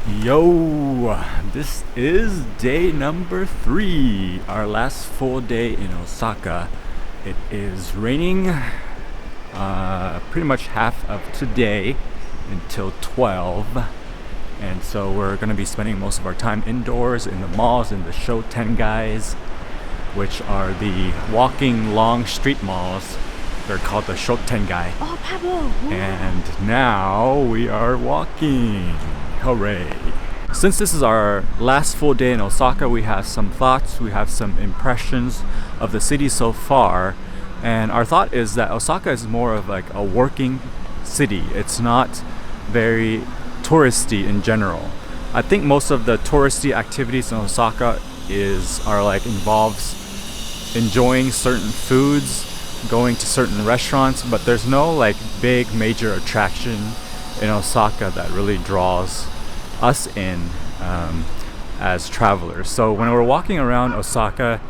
Yo, this is day number 3, our last full day in Osaka. It is raining pretty much half of today until 12, and so we're going to be spending most of our time indoors in the malls, in the Shotengai, which are the walking long street malls. They're called the Shotengai. Oh, Pablo! And now we are walking. Hooray! Since this is our last full day in Osaka, we have some thoughts, we have some impressions of the city so far. And our thought is that Osaka is more of like a working city. It's not very touristy in general. I think most of the touristy activities in Osaka involves enjoying certain foods, going to certain restaurants, but there's no like big major attraction in Osaka that really draws us in as travelers. So when we're walking around Osaka,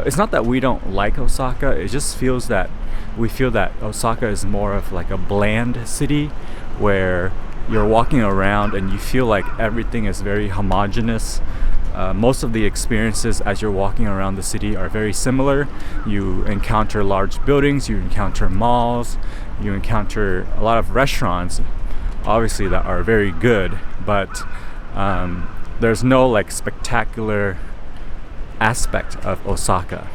it's not that we don't like Osaka, it just feels that we feel that Osaka is more of like a bland city where you're walking around and you feel like everything is very homogeneous. Most of the experiences as you're walking around the city are very similar. You encounter large buildings, you encounter malls, you encounter a lot of restaurants, obviously, that are very good, but there's no like spectacular aspect of Osaka.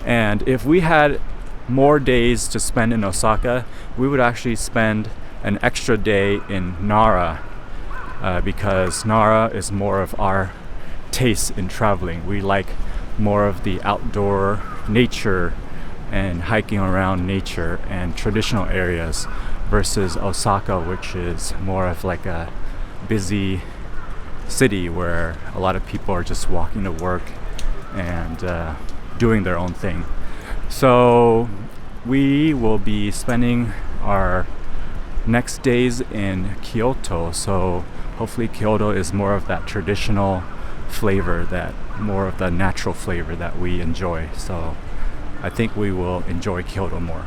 And if we had more days to spend in Osaka, we would actually spend an extra day in Nara, because Nara is more of our taste in traveling. We like more of the outdoor nature and hiking around nature and traditional areas versus Osaka, which is more of like a busy city where a lot of people are just walking to work and doing their own thing. So we will be spending our next days in Kyoto. So hopefully Kyoto is more of that traditional flavor, that more of the natural flavor that we enjoy. So I think we will enjoy Kyoto more.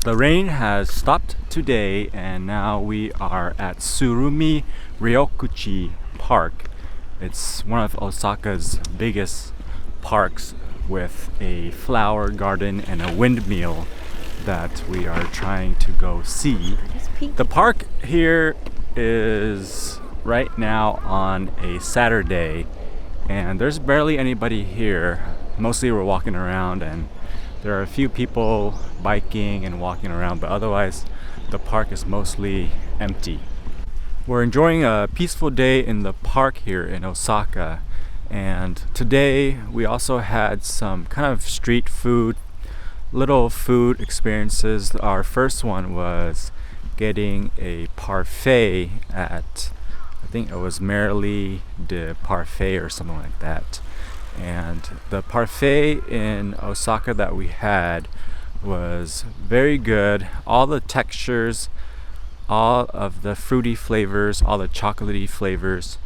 The rain has stopped today and now we are at Tsurumi Ryokuchi Park. It's one of Osaka's biggest parks with a flower garden and a windmill that we are trying to go see. The park here is right now on a Saturday and there's barely anybody here. Mostly we're walking around and there are a few people biking and walking around, but otherwise the park is mostly empty. We're enjoying a peaceful day in the park here in Osaka, and today we also had some kind of street food, little food experiences. Our first one was getting a parfait at, I think it was Merely de Parfait or something like that. And the parfait in Osaka that we had was very good. All the textures, all of the fruity flavors, all the chocolatey flavors,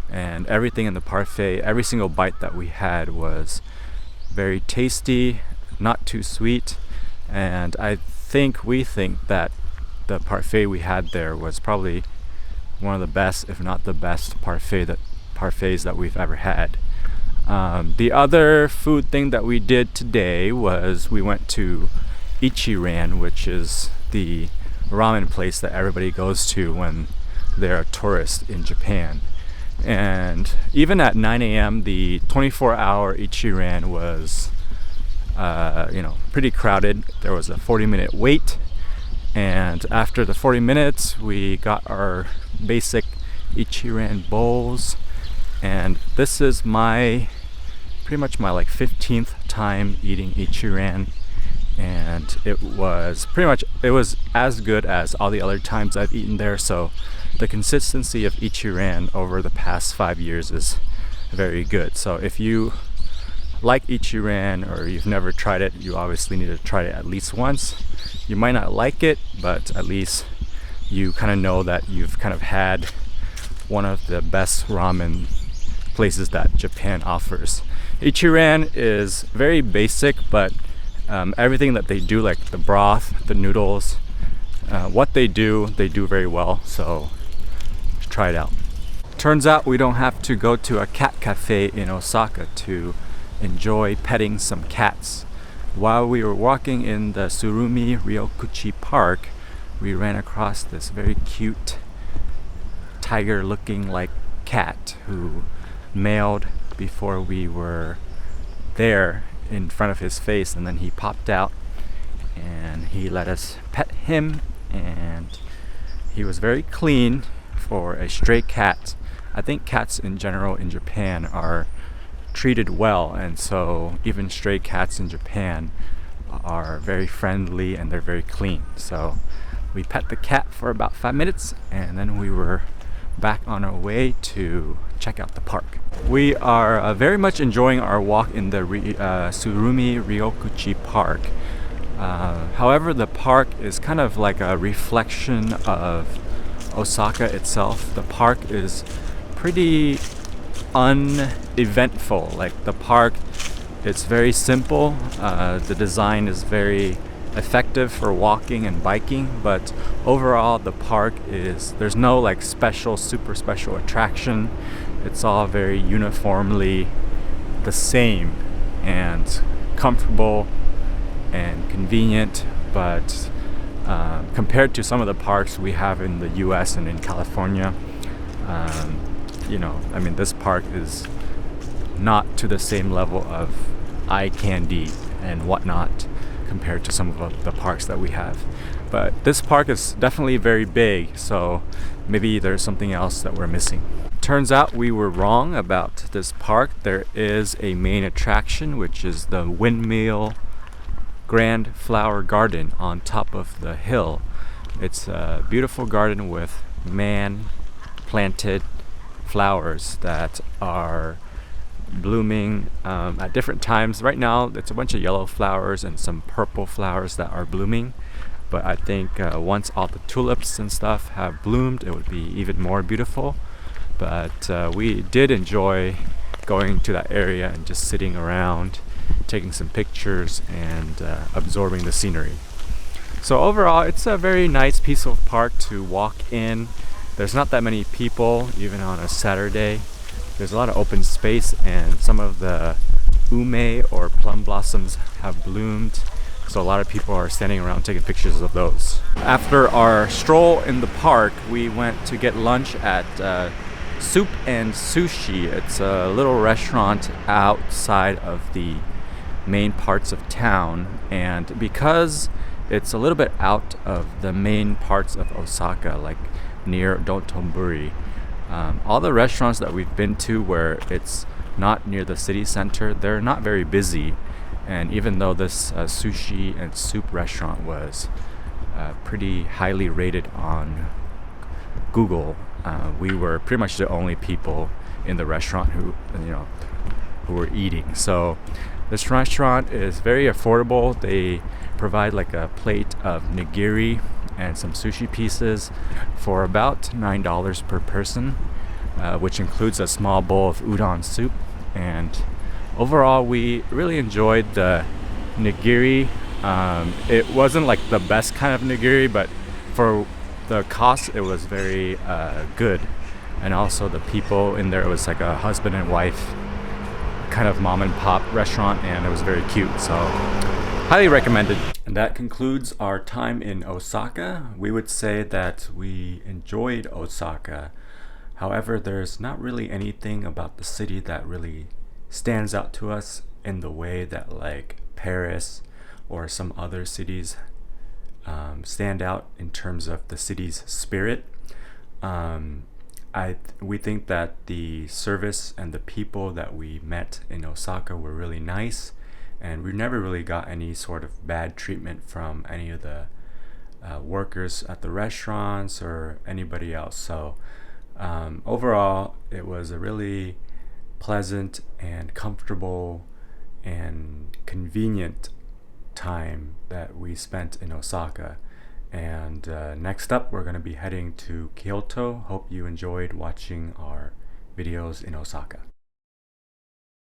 and everything in the parfait, every single bite that we had was very tasty, not too sweet. And we think that the parfait we had there was probably one of the best, if not the best parfaits that we've ever had. The other food thing that we did today was we went to Ichiran, which is the ramen place that everybody goes to when they're a tourist in Japan. And even at 9 a.m., the 24-hour Ichiran was pretty crowded. There was a 40-minute wait, and after the 40 minutes we got our basic Ichiran bowls. And this is pretty much my like 15th time eating Ichiran, and it was as good as all the other times I've eaten there. So the consistency of Ichiran over the past 5 years is very good. So if you like Ichiran or you've never tried it, you obviously need to try it at least once. You might not like it, but at least you kind of know that you've kind of had one of the best ramen places that Japan offers. Ichiran is very basic, but everything that they do, like the broth, the noodles, what they do very well. So try it out. Turns out we don't have to go to a cat cafe in Osaka to enjoy petting some cats. While we were walking in the Tsurumi Ryokuchi Park, we ran across this very cute tiger looking like cat who mailed before we were there in front of his face, and then he popped out and he let us pet him, and he was very clean for a stray cat. I think cats in general in Japan are treated well, and so even stray cats in Japan are very friendly and they're very clean. So we pet the cat for about 5 minutes, and then we were back on our way to check out the park. We are very much enjoying our walk in the Tsurumi Ryokuchi Park. However, the park is kind of like a reflection of Osaka itself. The park is pretty uneventful. Like the park, it's very simple. The design is very effective for walking and biking, but overall the park there's no like super special attraction. It's all very uniformly the same and comfortable and convenient, but compared to some of the parks we have in the US and in California, this park is not to the same level of eye candy and whatnot compared to some of the parks that we have. But this park is definitely very big, so maybe there's something else that we're missing. Turns out we were wrong about this park. There is a main attraction, which is the Windmill Grand Flower Garden on top of the hill. It's a beautiful garden with man-planted flowers that are blooming at different times. Right now it's a bunch of yellow flowers and some purple flowers that are blooming, but I think once all the tulips and stuff have bloomed, it would be even more beautiful. But we did enjoy going to that area and just sitting around, taking some pictures and absorbing the scenery. So overall, it's a very nice, peaceful park to walk in. There's not that many people, even on a Saturday. There's a lot of open space, and some of the ume or plum blossoms have bloomed, so a lot of people are standing around taking pictures of those. After our stroll in the park, we went to get lunch at Soup and Sushi. It's a little restaurant outside of the main parts of town, and because it's a little bit out of the main parts of Osaka, like near Dotonbori, all the restaurants that we've been to where it's not near the city center, they're not very busy. And even though this sushi and soup restaurant was pretty highly rated on Google, we were pretty much the only people in the restaurant who were eating. So this restaurant is very affordable. They provide like a plate of nigiri and some sushi pieces for about $9 per person, which includes a small bowl of udon soup. And overall, we really enjoyed the nigiri. It wasn't like the best kind of nigiri, but for the cost, it was very good. And also the people in there, it was like a husband and wife kind of mom and pop restaurant, and it was very cute. So highly recommended. And that concludes our time in Osaka. We would say that we enjoyed Osaka. However, there's not really anything about the city that really stands out to us in the way that like Paris or some other cities stand out in terms of the city's spirit. We think that the service and the people that we met in Osaka were really nice, and we never really got any sort of bad treatment from any of the workers at the restaurants or anybody else. So overall, it was a really pleasant and comfortable and convenient time that we spent in Osaka. And next up, we're going to be heading to Kyoto. Hope you enjoyed watching our videos in Osaka.